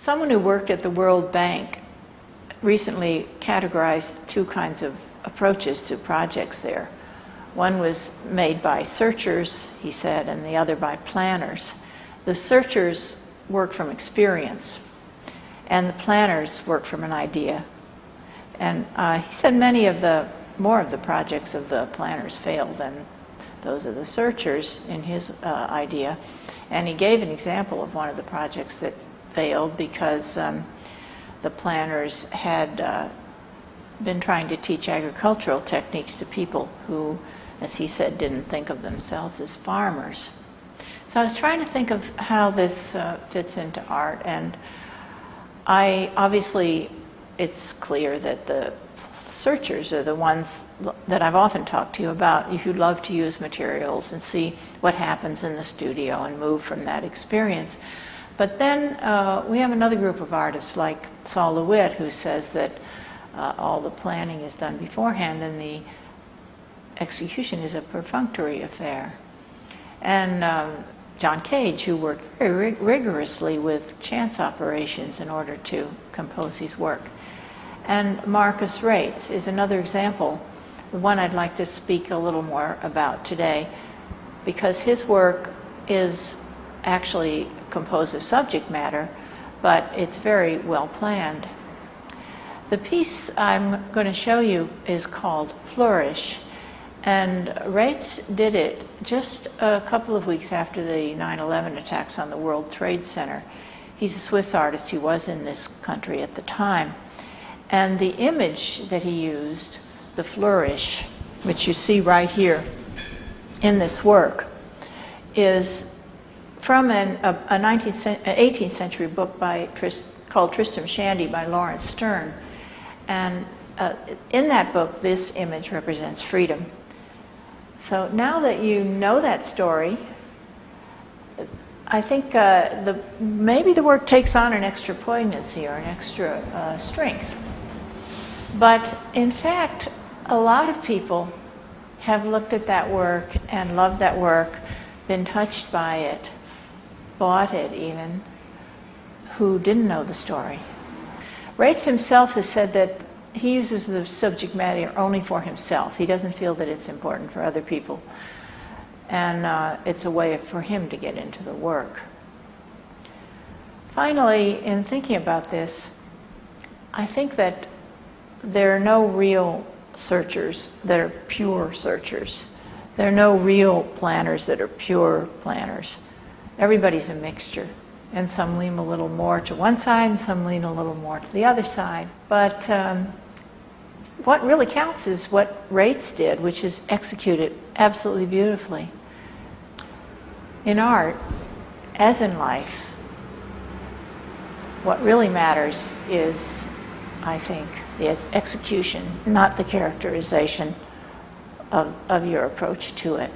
Someone who worked at the World Bank recently categorized two kinds of approaches to projects there. One was made by searchers, he said, and the other by planners. The searchers work from experience, and the planners work from an idea. And he said more of the projects of the planners failed than those of the searchers in his idea. And he gave an example of one of the projects that failed because the planners had been trying to teach agricultural techniques to people who, as he said, didn't think of themselves as farmers. So I was trying to think of how this fits into art, and obviously it's clear that the searchers are the ones that I've often talked to you about, who love to use materials and see what happens in the studio and move from that experience. But then we have another group of artists like Saul LeWitt, who says that all the planning is done beforehand and the execution is a perfunctory affair. And John Cage, who worked very rigorously with chance operations in order to compose his work. And Markus Raetz is another example, the one I'd like to speak a little more about today, because his work is actually composed of subject matter, but it's very well planned. The piece I'm going to show you is called Flourish, and Raetz did it just a couple of weeks after the 9/11 attacks on the World Trade Center. He's a Swiss artist. He was in this country at the time. And the image that he used, the flourish, which you see right here in this work, is from an 18th century book called Tristram Shandy by Lawrence Sterne. And in that book, this image represents freedom. So now that you know that story, I think maybe the work takes on an extra poignancy or an extra strength. But in fact, a lot of people have looked at that work and loved that work, been touched by it, bought it even, who didn't know the story. Raetz himself has said that he uses the subject matter only for himself. He doesn't feel that it's important for other people. And it's a way for him to get into the work. Finally, in thinking about this, I think that there are no real searchers that are pure searchers. There are no real planners that are pure planners. Everybody's a mixture, and some lean a little more to one side and some lean a little more to the other side. But what really counts is what Raetz did, which is execute it absolutely beautifully. In art, as in life, what really matters is, I think, the execution, not the characterization of your approach to it.